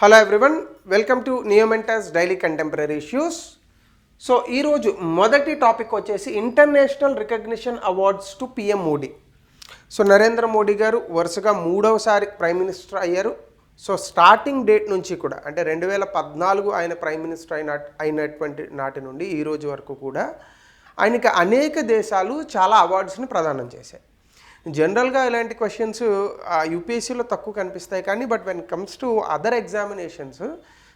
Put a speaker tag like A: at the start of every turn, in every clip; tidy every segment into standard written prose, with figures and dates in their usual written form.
A: Hello everyone, welcome to నియోమెంటస్ daily contemporary issues. So ఈరోజు మొదటి టాపిక్ వచ్చేసి international recognition awards to PM Modi. So Narendra Modi garu వరుసగా మూడవసారి ప్రైమ్ మినిస్టర్ అయ్యారు. సో స్టార్టింగ్ డేట్ నుంచి కూడా అంటే 2014 ఆయన ప్రైమ్ మినిస్టర్ అయినటువంటి నాటి నుండి ఈ రోజు వరకు కూడా ఆయనకి అనేక దేశాలు చాలా అవార్డ్స్ని ప్రదానం చేశాయి. జనరల్గా ఇలాంటి క్వశ్చన్స్ యూపీఎస్సీలో తక్కువ కనిపిస్తాయి, కానీ but when comes to other examinations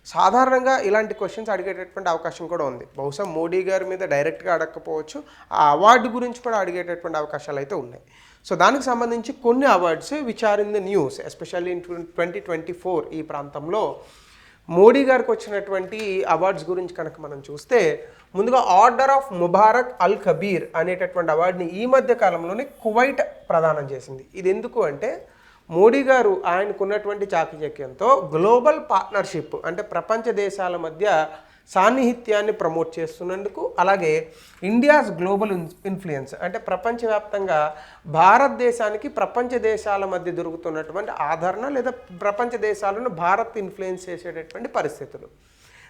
A: సాధారణంగా ఇలాంటి క్వశ్చన్స్ అడిగేటటువంటి అవకాశం కూడా ఉంది. బహుశా మోడీ గారి మీద డైరెక్ట్గా అడగకపోవచ్చు, ఆ అవార్డు గురించి కూడా అడిగేటటువంటి అవకాశాలు అయితే ఉన్నాయి. సో దానికి సంబంధించి కొన్ని awards which are in the news, especially in 2024 ఈ ప్రాంతంలో మోడీ గారికి వచ్చినటువంటి అవార్డ్స్ గురించి కనుక మనం చూస్తే, ముందుగా order of Mubarak Al Kabir అనేటటువంటి అవార్డుని ఈ మధ్య కాలంలోనే కువైట్ ప్రదానం చేసింది. ఇది ఎందుకు అంటే మోడీ గారు ఆయనకున్నటువంటి చాకచక్యంతో గ్లోబల్ పార్ట్నర్షిప్ అంటే ప్రపంచ దేశాల మధ్య సాన్నిహిత్యాన్ని ప్రమోట్ చేస్తున్నందుకు, అలాగే ఇండియాస్ గ్లోబల్ ఇన్ఫ్లుయెన్స్ అంటే ప్రపంచవ్యాప్తంగా భారతదేశానికి ప్రపంచ దేశాల మధ్య దొరుకుతున్నటువంటి ఆదరణ లేదా ప్రపంచ దేశాలను భారత్ ఇన్ఫ్లుయెన్స్ చేసేటటువంటి పరిస్థితులు,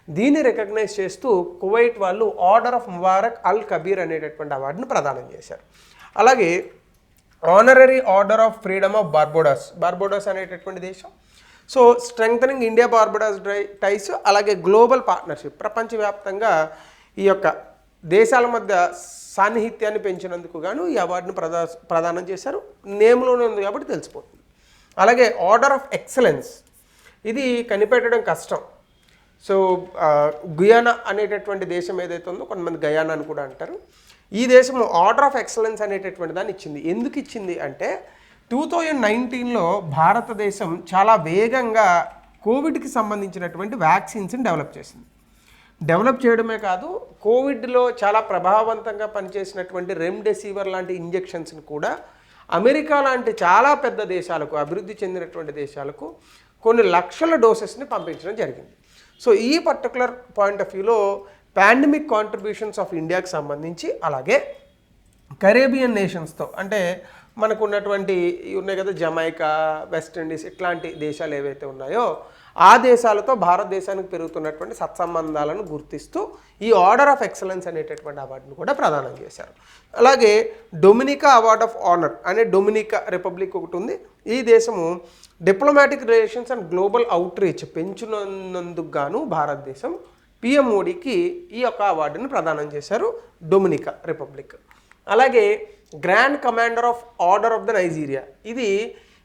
A: దీన్ని రికగ్నైజ్ చేస్తూ కువైట్ వాళ్ళు order of Mubarak Al Kabir అనేటటువంటి అవార్డును ప్రదానం చేశారు. అలాగే honorary order of freedom of Barbados అనేటటువంటి దేశం. So strengthening India Barbados ties, అలాగే గ్లోబల్ పార్ట్నర్షిప్ ప్రపంచవ్యాప్తంగా ఈ యొక్క దేశాల మధ్య సాన్నిహిత్యాన్ని పెంచినందుకు గాను ఈ అవార్డును ప్రదానం చేశారు. నేమ్లోనే ఉంది కాబట్టి తెలిసిపోతుంది. అలాగే ఆర్డర్ ఆఫ్ ఎక్సలెన్స్, ఇది కనిపెట్టడం కష్టం. సో గుయానా అనేటటువంటి దేశం ఏదైతే ఉందో, కొంతమంది గయానా అని కూడా అంటారు, ఈ దేశం ఆర్డర్ ఆఫ్ ఎక్సలెన్స్ అనేటటువంటి దాన్ని ఇచ్చింది. ఎందుకు ఇచ్చింది అంటే 2019లో భారతదేశం చాలా వేగంగా కోవిడ్కి సంబంధించినటువంటి వ్యాక్సిన్స్ని డెవలప్ చేసింది. డెవలప్ చేయడమే కాదు, కోవిడ్లో చాలా ప్రభావవంతంగా పనిచేసినటువంటి రెమ్డెసివిర్ లాంటి ఇంజెక్షన్స్ని కూడా అమెరికా లాంటి చాలా పెద్ద దేశాలకు, అభివృద్ధి చెందినటువంటి దేశాలకు కొన్ని లక్షల డోసెస్ని పంపించడం జరిగింది. సో ఈ పర్టికులర్ పాయింట్ ఆఫ్ వ్యూలో పాండమిక్ కాంట్రిబ్యూషన్స్ ఆఫ్ ఇండియాకి సంబంధించి, అలాగే కరేబియన్ నేషన్స్తో అంటే మనకు ఉన్నటువంటి ఉన్నాయి కదా, జమైకా, వెస్టిండీస్ ఇట్లాంటి దేశాలు ఏవైతే ఉన్నాయో ఆ దేశాలతో భారతదేశానికి పెరుగుతున్నటువంటి సత్సంబంధాలను గుర్తిస్తూ ఈ ఆర్డర్ ఆఫ్ ఎక్సలెన్స్ అనేటటువంటి అవార్డును కూడా ప్రదానం చేశారు. అలాగే డొమినికా అవార్డ్ ఆఫ్ ఆనర్ అనే డొమినికా రిపబ్లిక్ ఒకటి ఉంది. ఈ దేశము diplomatic relations and global outreach పెంచునందుకు గాను భారతదేశం పిఎం మోడీకి ఈ యొక్క అవార్డును ప్రదానం చేశారు, డొమినికా రిపబ్లిక్. అలాగే grand commander of order of the Nigeria, ఇది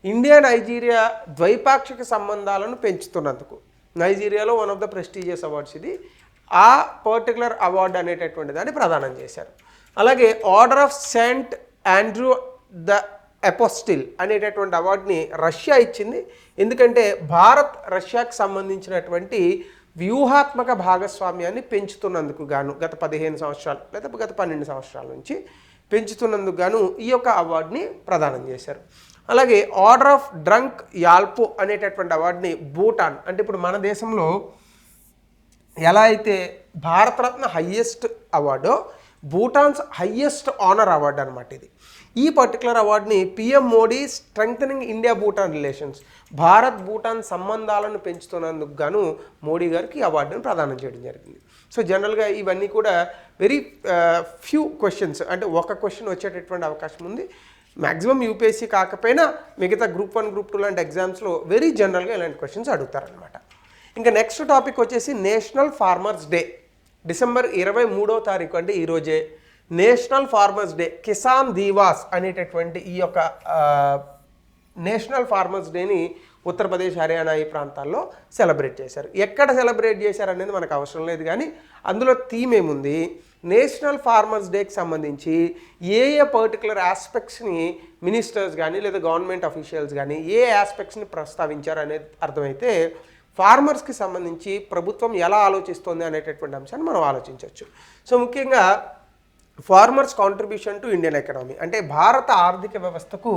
A: ఇండియా నైజీరియా ద్వైపాక్షిక సంబంధాలను పెంచుతున్నందుకు నైజీరియాలో one of the prestigious awards ఇది. ఆ పర్టికులర్ అవార్డు అనేటటువంటి దాన్ని ప్రదానం చేశారు. అలాగే order of Saint Andrew the apostle అనేటటువంటి అవార్డుని రష్యా ఇచ్చింది. ఎందుకంటే భారత్ రష్యాకి సంబంధించినటువంటి వ్యూహాత్మక భాగస్వామ్యాన్ని పెంచుతున్నందుకు గాను గత 15 సంవత్సరాలు లేదా గత 12 సంవత్సరాల నుంచి పెంచుతున్నందుకు గాను ఈ యొక్క అవార్డుని ప్రదానం చేశారు. అలాగే ఆర్డర్ ఆఫ్ డ్రంక్ యాల్పో అనేటటువంటి అవార్డుని భూటాన్, అంటే ఇప్పుడు మన దేశంలో ఎలా అయితే భారతరత్న హయ్యెస్ట్ అవార్డో భూటాన్స్ హయ్యెస్ట్ ఆనర్ అవార్డు అనమాట ఇది. ఈ పర్టికులర్ అవార్డుని PM Modi strengthening India Bhutan relations, Bharat Bhutan సంబంధాలను పెంచుతున్నందుకు గాను మోడీ గారికి ఈ అవార్డును ప్రదానం చేయడం జరిగింది. సో జనరల్గా ఇవన్నీ కూడా వెరీ ఫ్యూ క్వశ్చన్స్, అంటే ఒక క్వశ్చన్ వచ్చేటటువంటి అవకాశం ఉంది. మ్యాక్సిమం యూపీఎస్సీ కాకపోయినా మిగతా గ్రూప్ 1, గ్రూప్ 2 లాంటి ఎగ్జామ్స్లో వెరీ జనరల్గా ఇలాంటి క్వశ్చన్స్ అడుగుతారనమాట. ఇంకా నెక్స్ట్ టాపిక్ వచ్చేసి నేషనల్ ఫార్మర్స్ డే. డిసెంబర్ 23వ తారీఖు అంటే ఈరోజే national farmers day, Kisan Diwas అనేటటువంటి ఈ యొక్క నేషనల్ ఫార్మర్స్ డేని ఉత్తరప్రదేశ్, హర్యానా ఈ ప్రాంతాల్లో సెలబ్రేట్ చేశారు. ఎక్కడ సెలబ్రేట్ చేశారు అనేది మనకు అవసరం లేదు, కానీ అందులో థీమ్ ఏముంది, నేషనల్ ఫార్మర్స్ డేకి సంబంధించి ఏ పర్టికులర్ ఆస్పెక్ట్స్ని మినిస్టర్స్ కానీ లేదా గవర్నమెంట్ అఫీషియల్స్ కానీ ఏ ఆస్పెక్ట్స్ని ప్రస్తావించారు అనేది అర్థమైతే ఫార్మర్స్కి సంబంధించి ప్రభుత్వం ఎలా ఆలోచిస్తుంది అనేటటువంటి అంశాన్ని మనం ఆలోచించవచ్చు. సో ముఖ్యంగా farmers contribution to Indian economy, అంటే భారత ఆర్థిక వ్యవస్థకు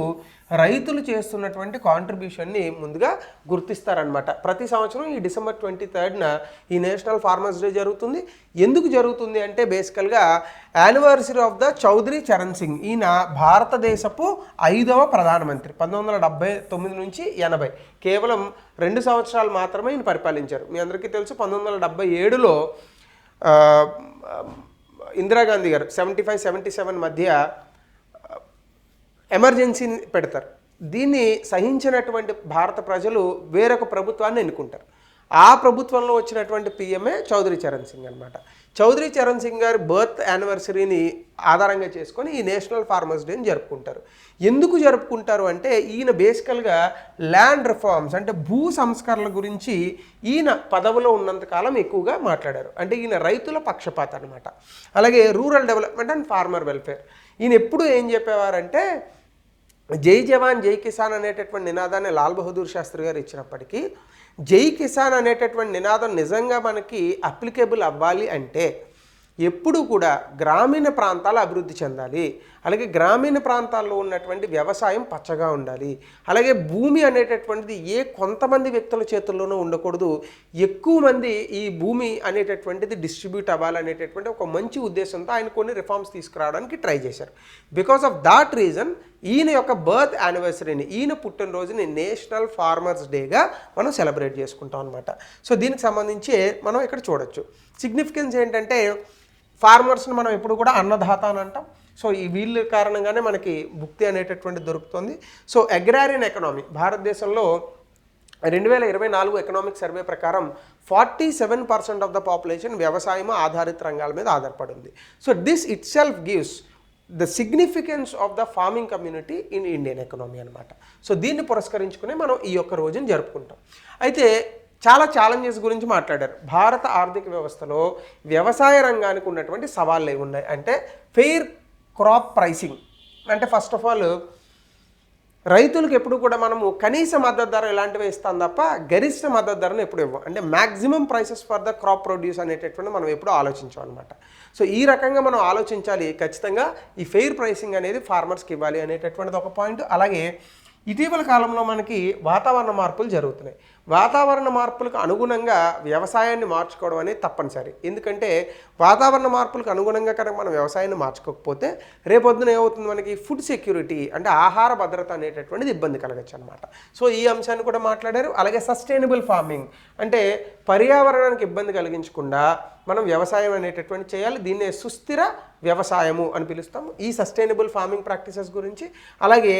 A: రైతులు చేస్తున్నటువంటి కాంట్రిబ్యూషన్ని ముందుగా గుర్తిస్తారనమాట. ప్రతి సంవత్సరం ఈ డిసెంబర్ 23న ఈ నేషనల్ ఫార్మర్స్ డే జరుగుతుంది. ఎందుకు జరుగుతుంది అంటే బేసికల్గా anniversary of the Chaudhary Charan Singh. ఈయన భారతదేశపు 5వ ప్రధానమంత్రి. 1979 నుంచి 80, కేవలం 2 సంవత్సరాలు మాత్రమే ఈయన పరిపాలించారు. మీ అందరికీ తెలుసు 1977లో ఇందిరాగాంధీ గారు 75-77 మధ్య ఎమర్జెన్సీని పెడతారు. దీన్ని సహించినటువంటి భారత ప్రజలు వేరొక ప్రభుత్వాన్ని ఎన్నుకుంటారు. ఆ ప్రభుత్వంలో వచ్చినటువంటి పిఎంఏ చౌదరి చరణ్ సింగ్ అనమాట. చౌదరి చరణ్ సింగ్ గారి బర్త్ యానివర్సరీని ఆధారంగా చేసుకొని ఈ నేషనల్ ఫార్మర్స్ డేని జరుపుకుంటారు. ఎందుకు జరుపుకుంటారు అంటే ఈయన బేసికల్గా ల్యాండ్ రిఫార్మ్స్, అంటే భూ సంస్కరణల గురించి ఈయన పదవిలో ఉన్నంతకాలం ఎక్కువగా మాట్లాడారు. అంటే ఈయన రైతుల పక్షపాత అనమాట. అలాగే rural development and farmer welfare. ఈయన ఎప్పుడు ఏం చెప్పేవారంటే జై జవాన్ జై కిసాన్ అనేటటువంటి నినాదాన్ని లాల్ బహదూర్ శాస్త్రి గారు ఇచ్చినప్పటికీ జై కిసాన్ అనేటటువంటి నినాదం నిజంగా మనకి అప్లికేబుల్ అవ్వాలి అంటే ఎప్పుడు కూడా గ్రామీణ ప్రాంతాలు అభివృద్ధి చెందాలి. అలాగే గ్రామీణ ప్రాంతాల్లో ఉన్నటువంటి వ్యవసాయం పచ్చగా ఉండాలి. అలాగే భూమి అనేటటువంటిది కొంతమంది వ్యక్తుల చేతుల్లోనూ ఉండకూడదు. ఎక్కువ మంది ఈ భూమి అనేటటువంటిది డిస్ట్రిబ్యూట్ అవ్వాలనేటటువంటి ఒక మంచి ఉద్దేశంతో ఆయన కొన్ని రిఫార్మ్స్ తీసుకురావడానికి ట్రై చేశారు. బికాస్ ఆఫ్ దాట్ రీజన్ ఈయన యొక్క బర్త్ యానివర్సరీని, ఈయన పుట్టినరోజుని నేషనల్ ఫార్మర్స్ డేగా మనం సెలబ్రేట్ చేసుకుంటాం అనమాట. సో దీనికి సంబంధించి మనం ఇక్కడ చూడొచ్చు. సిగ్నిఫికెన్స్ ఏంటంటే ఫార్మర్స్ని మనం ఎప్పుడు కూడా అన్నదాత అని అంటాం. సో ఈ వీళ్ళ కారణంగానే మనకి భుక్తి అనేటటువంటి దొరుకుతుంది. సో అగ్రారియన్ ఎకనామీ భారతదేశంలో 2024 ఎకనామిక్ సర్వే ప్రకారం 47% ఆఫ్ ద పాపులేషన్ వ్యవసాయం ఆధారిత రంగాల మీద ఆధారపడి ఉంది. So this it self gives the significance of the farming community in Indian economy అనమాట. సో దీన్ని పురస్కరించుకుని మనం ఈ యొక్క రోజుని జరుపుకుంటాం. అయితే చాలా ఛాలెంజెస్ గురించి మాట్లాడారు. భారత ఆర్థిక వ్యవస్థలో వ్యవసాయ రంగానికి ఉన్నటువంటి సవాళ్ళు ఏమి ఉన్నాయి అంటే ఫెయిర్ క్రాప్ ప్రైసింగ్. అంటే ఫస్ట్ ఆఫ్ ఆల్ రైతులకు ఎప్పుడు కూడా మనము కనీస మద్దతు ధర ఇలాంటివి ఇస్తాం తప్ప గరిష్ట మద్దతు ధరను ఎప్పుడు ఇవ్వం. అంటే maximum prices for the crop produce అనేటటువంటి మనం ఎప్పుడు ఆలోచించాం అనమాట. సో ఈ రకంగా మనం ఆలోచించాలి. ఖచ్చితంగా ఈ ఫెయిర్ ప్రైసింగ్ అనేది ఫార్మర్స్కి ఇవ్వాలి అనేటటువంటిది ఒక పాయింట్. అలాగే ఇటీవల కాలంలో మనకి వాతావరణ మార్పులు జరుగుతున్నాయి. వాతావరణ మార్పులకు అనుగుణంగా వ్యవసాయాన్ని మార్చుకోవడం అనేది తప్పనిసరి. ఎందుకంటే వాతావరణ మార్పులకు అనుగుణంగా కనుక మనం వ్యవసాయాన్ని మార్చుకోకపోతే రేపొద్దున ఏమవుతుంది, మనకి ఫుడ్ సెక్యూరిటీ అంటే ఆహార భద్రత అనేటటువంటిది ఇబ్బంది కలగచ్చు అనమాట. సో ఈ అంశాన్ని కూడా మాట్లాడారు. అలాగే సస్టైనబుల్ ఫార్మింగ్ అంటే పర్యావరణానికి ఇబ్బంది కలిగించకుండా మనం వ్యవసాయం అనేటటువంటి చేయాలి. దీన్నే సుస్థిర వ్యవసాయము అని పిలుస్తాము. ఈ సస్టైనబుల్ ఫార్మింగ్ ప్రాక్టీసెస్ గురించి, అలాగే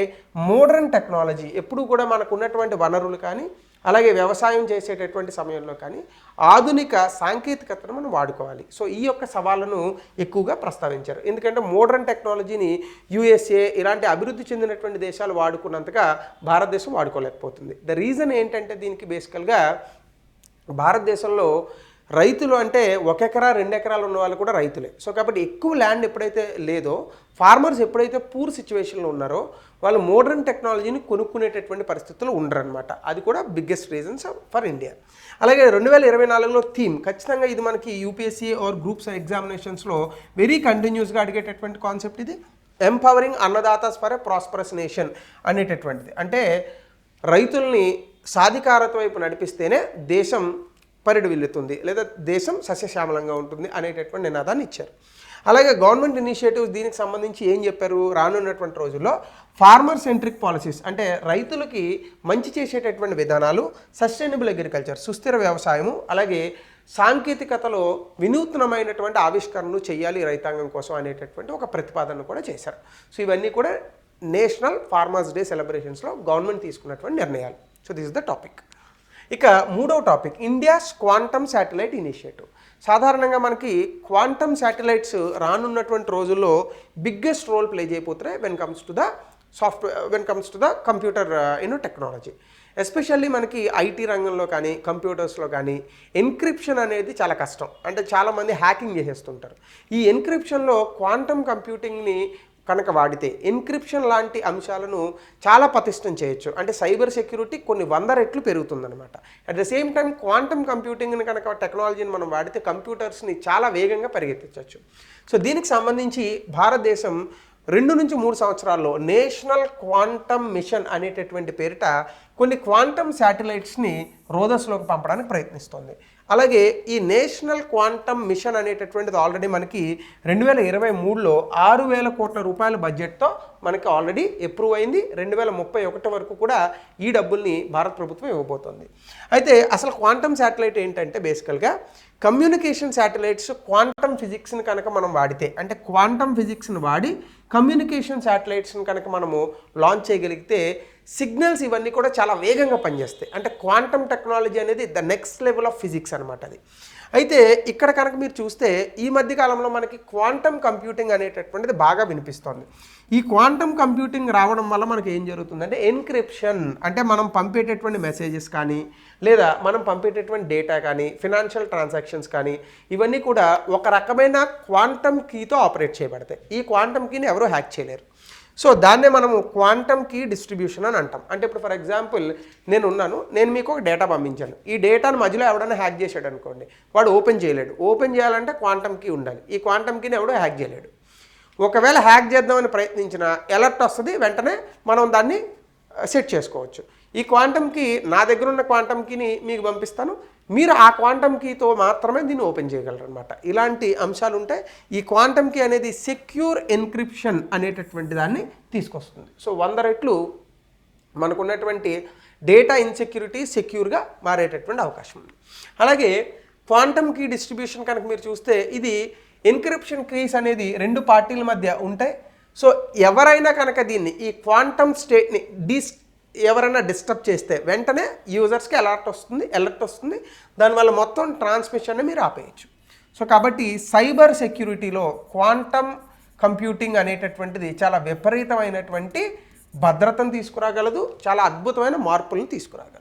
A: మోడర్న్ టెక్నాలజీ ఎప్పుడు కూడా మనకు ఉన్నటువంటి వనరులు కానీ అలాగే వ్యవసాయం చేసేటటువంటి సమయంలో కానీ ఆధునిక సాంకేతికతను మనం వాడుకోవాలి. సో ఈ యొక్క సవాళ్ళను ఎక్కువగా ప్రస్తావించారు. ఎందుకంటే మోడర్న్ టెక్నాలజీని USA ఇలాంటి అభివృద్ధి చెందినటువంటి దేశాలు వాడుకున్నంతగా భారతదేశం వాడుకోలేకపోతుంది. ద రీజన్ ఏంటంటే దీనికి బేసికల్గా భారతదేశంలో రైతులు అంటే 1 ఎకరా 2 ఎకరాలు ఉన్న వాళ్ళు కూడా రైతులే. సో కాబట్టి ఎక్కువ ల్యాండ్ ఎప్పుడైతే లేదో ఫార్మర్స్ ఎప్పుడైతే పూర్ సిచ్యువేషన్లో ఉన్నారో వాళ్ళు మోడర్న్ టెక్నాలజీని కొనుక్కునేటటువంటి పరిస్థితులు ఉండరనమాట. అది కూడా బిగ్గెస్ట్ రీజన్స్ ఫర్ ఇండియా. అలాగే 2024లో థీమ్ ఖచ్చితంగా ఇది మనకి UPSC ఆర్ గ్రూప్స్ ఎగ్జామినేషన్స్లో వెరీ కంటిన్యూస్గా అడిగేటటువంటి కాన్సెప్ట్ ఇది. ఎంపవరింగ్ అన్నదాతాస్ ఫర్ ఎ ప్రాస్పరస్ నేషన్ అనేటటువంటిది. అంటే రైతుల్ని సాధికారత వైపు నడిపిస్తేనే దేశం పరిడివిల్లుతుంది లేదా దేశం సస్యశ్యామలంగా ఉంటుంది అనేటటువంటి నినాదాన్ని ఇచ్చారు. అలాగే గవర్నమెంట్ ఇనిషియేటివ్స్ దీనికి సంబంధించి ఏం చెప్పారు, రానున్నటువంటి రోజుల్లో ఫార్మర్ సెంట్రిక్ పాలసీస్ అంటే రైతులకి మంచి చేసేటటువంటి విధానాలు, సస్టైనబుల్ అగ్రికల్చర్ సుస్థిర వ్యవసాయము, అలాగే సాంకేతికతలో వినూత్నమైనటువంటి ఆవిష్కరణలు చేయాలి రైతాంగం కోసం అనేటటువంటి ఒక ప్రతిపాదన కూడా చేశారు. సో ఇవన్నీ కూడా నేషనల్ ఫార్మర్స్ డే సెలబ్రేషన్స్లో గవర్నమెంట్ తీసుకున్నటువంటి నిర్ణయాలు. So this is the topic. ఇక మూడవ topic India's quantum satellite initiative. సాధారణంగా మనకి క్వాంటమ్ శాటిలైట్స్ రానున్నటువంటి రోజుల్లో బిగ్గెస్ట్ రోల్ ప్లే చేయబోతున్నాయి when comes to the computer technology. Especially మనకి ఐటీ రంగంలో కానీ కంప్యూటర్స్లో కానీ ఎన్క్రిప్షన్ అనేది చాలా కష్టం. అంటే చాలామంది హ్యాకింగ్ చేసేస్తుంటారు. ఈ ఎన్క్రిప్షన్లో క్వాంటమ్ కంప్యూటింగ్ని కనుక వాడితే ఎన్క్రిప్షన్ లాంటి అంశాలను చాలా పటిష్టం చేయొచ్చు. అంటే సైబర్ సెక్యూరిటీ కొన్ని 100 రెట్లు పెరుగుతుందన్నమాట. At the same time quantum కంప్యూటింగ్ని కనుక టెక్నాలజీని మనం వాడితే కంప్యూటర్స్ని చాలా వేగంగా పరిగెత్తించవచ్చు. సో దీనికి సంబంధించి భారతదేశం 2 నుంచి 3 సంవత్సరాల్లో నేషనల్ క్వాంటమ్ మిషన్ అనేటటువంటి పేరిట కొన్ని క్వాంటమ్ శాటిలైట్స్ని రోదస్లోకి పంపడానికి ప్రయత్నిస్తోంది. అలాగే ఈ నేషనల్ క్వాంటమ్ మిషన్ అనేటటువంటిది ఆల్రెడీ మనకి 2023లో 6,000 కోట్ల రూపాయల బడ్జెట్తో మనకి ఆల్రెడీ అప్రూవ్ అయింది. 2031 వరకు కూడా ఈ డబ్బుల్ని భారత ప్రభుత్వం ఇవ్వబోతోంది. అయితే అసలు క్వాంటమ్ శాటిలైట్ ఏంటంటే బేసికల్గా కమ్యూనికేషన్ శాటిలైట్స్ క్వాంటమ్ ఫిజిక్స్ని కనుక మనం వాడితే, అంటే క్వాంటమ్ ఫిజిక్స్ని వాడి కమ్యూనికేషన్ శాటిలైట్స్ని కనుక మనము లాంచ్ చేయగలిగితే సిగ్నల్స్ ఇవన్నీ కూడా చాలా వేగంగా పనిచేస్తాయి. అంటే క్వాంటమ్ టెక్నాలజీ అనేది the next level of physics అనమాట అది. అయితే ఇక్కడ కనుక మీరు చూస్తే ఈ మధ్య కాలంలో మనకి క్వాంటమ్ కంప్యూటింగ్ అనేటటువంటిది బాగా వినిపిస్తోంది. ఈ క్వాంటమ్ కంప్యూటింగ్ రావడం వల్ల మనకి ఏం జరుగుతుందంటే ఎన్క్రిప్షన్, అంటే మనం పంపేటటువంటి మెసేజెస్ కానీ లేదా మనం పంపేటటువంటి డేటా కానీ ఫినాన్షియల్ ట్రాన్సాక్షన్స్ కానీ ఇవన్నీ కూడా ఒక రకమైన క్వాంటమ్ కీతో ఆపరేట్ చేయబడతాయి. ఈ క్వాంటమ్ కీని ఎవరూ హ్యాక్ చేయలేరు. సో దాన్నే మనము క్వాంటమ్ కీ డిస్ట్రిబ్యూషన్ అని అంటాం. అంటే ఇప్పుడు ఫర్ ఎగ్జాంపుల్ నేను మీకు ఒక డేటా పంపించాను. ఈ డేటాను మధ్యలో ఎవడైనా హ్యాక్ చేశాడు అనుకోండి, వాడు ఓపెన్ చేయలేడు. ఓపెన్ చేయాలంటే క్వాంటమ్ కీ ఉండాలి. ఈ క్వాంటమ్ కీని ఎవడో హ్యాక్ చేయలేడు. ఒకవేళ హ్యాక్ చేద్దామని ప్రయత్నించిన అలర్ట్ వస్తుంది, వెంటనే మనం దాన్ని సెట్ చేసుకోవచ్చు. ఈ క్వాంటమ్ కీ నా దగ్గర ఉన్న క్వాంటమ్ కీని మీకు పంపిస్తాను, మీరు ఆ క్వాంటమ్ కీతో మాత్రమే దీన్ని ఓపెన్ చేయగలరు అనమాట. ఇలాంటి అంశాలు ఉంటాయి. ఈ క్వాంటమ్ కీ అనేది సెక్యూర్ ఎన్క్రిప్షన్ అనేటటువంటి దాన్ని తీసుకొస్తుంది. సో 100 రెట్లు మనకున్నటువంటి డేటా ఇన్సెక్యూరిటీ సెక్యూర్గా మారేటటువంటి అవకాశం ఉంది. అలాగే క్వాంటమ్ కీ డిస్ట్రిబ్యూషన్ కనుక మీరు చూస్తే ఇది ఎన్క్రిప్షన్ కీస్ అనేది 2 పార్టీల మధ్య ఉంటాయి. సో ఎవరైనా కనుక దీన్ని ఈ క్వాంటమ్ స్టేట్ని ఎవరైనా డిస్టర్బ్ చేస్తే వెంటనే యూజర్స్కి అలర్ట్ వస్తుంది. దానివల్ల మొత్తం ట్రాన్స్మిషన్ని మీరు ఆపేయచ్చు. సో కాబట్టి సైబర్ సెక్యూరిటీలో క్వాంటమ్ కంప్యూటింగ్ అనేటటువంటిది చాలా విపరీతమైనటువంటి భద్రతను తీసుకురాగలదు, చాలా అద్భుతమైన మార్పులను తీసుకురాగలదు.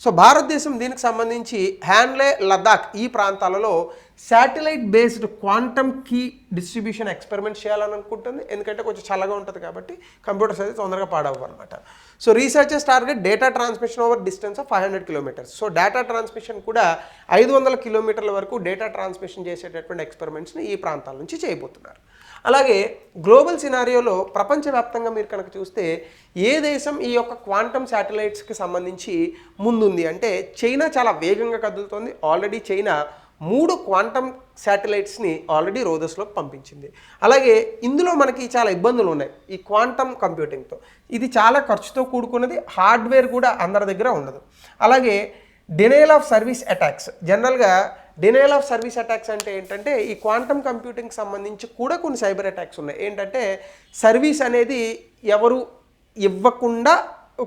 A: సో భారతదేశం దీనికి సంబంధించి హ్యాన్లే, లద్దాఖ్ ఈ ప్రాంతాలలో satellite based quantum key distribution experiment చేయాలని అనుకుంటుంది. ఎందుకంటే కొంచెం చల్లగా ఉంటుంది కాబట్టి కంప్యూటర్స్ అయితే తొందరగా పాడవు అనమాట. So researchers target data transmission over distance of 500 kilometres. So data transmission కూడా 500 కిలోమీటర్ల వరకు డేటా ట్రాన్స్మిషన్ చేసేటటువంటి ఎక్స్పెరిమెంట్స్ని ఈ ప్రాంతాల నుంచి చేయబోతున్నారు. అలాగే గ్లోబల్ సినారియోలో ప్రపంచవ్యాప్తంగా మీరు కనుక చూస్తే ఏ దేశం ఈ యొక్క క్వాంటమ్ శాటిలైట్స్కి సంబంధించి ముందుంది అంటే చైనా చాలా వేగంగా కదులుతోంది. ఆల్రెడీ చైనా 3 క్వాంటమ్ శాటిలైట్స్ని ఆల్రెడీ రోదస్లోకి పంపించింది. అలాగే ఇందులో మనకి చాలా ఇబ్బందులు ఉన్నాయి ఈ క్వాంటమ్ కంప్యూటింగ్తో. ఇది చాలా ఖర్చుతో కూడుకున్నది, హార్డ్వేర్ కూడా అందరి దగ్గర ఉండదు. అలాగే డినైల్ ఆఫ్ సర్వీస్ అటాక్స్, జనరల్గా డినైల్ ఆఫ్ సర్వీస్ అటాక్స్ అంటే ఏంటంటే ఈ క్వాంటమ్ కంప్యూటింగ్ సంబంధించి కూడా కొన్ని సైబర్ అటాక్స్ ఉన్నాయి. ఏంటంటే సర్వీస్ అనేది ఎవరు ఇవ్వకుండా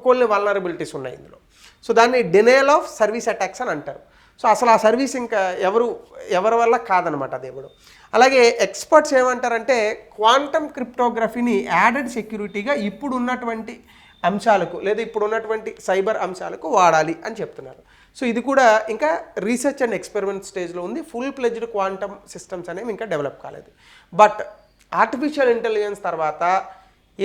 A: కొన్ని వల్నరబిలిటీస్ ఉన్నాయి ఇందులో. సో దాన్ని డినైల్ ఆఫ్ సర్వీస్ అటాక్స్ అని అంటారు. సో అసలు ఆ సర్వీస్ ఇంకా ఎవరి వల్ల కాదనమాట అది ఎవడు. అలాగే ఎక్స్పర్ట్స్ ఏమంటారంటే క్వాంటమ్ క్రిప్టోగ్రఫీని యాడెడ్ సెక్యూరిటీగా ఇప్పుడు ఉన్నటువంటి అంశాలకు లేదా ఇప్పుడు ఉన్నటువంటి సైబర్ అంశాలకు వాడాలి అని చెప్తున్నారు. సో ఇది కూడా ఇంకా రీసెర్చ్ అండ్ ఎక్స్పెరిమెంట్ స్టేజ్లో ఉంది. ఫుల్ ప్లెజ్డ్ క్వాంటమ్ సిస్టమ్స్ అనేవి ఇంకా డెవలప్ కాలేదు. బట్ ఆర్టిఫిషియల్ ఇంటెలిజెన్స్ తర్వాత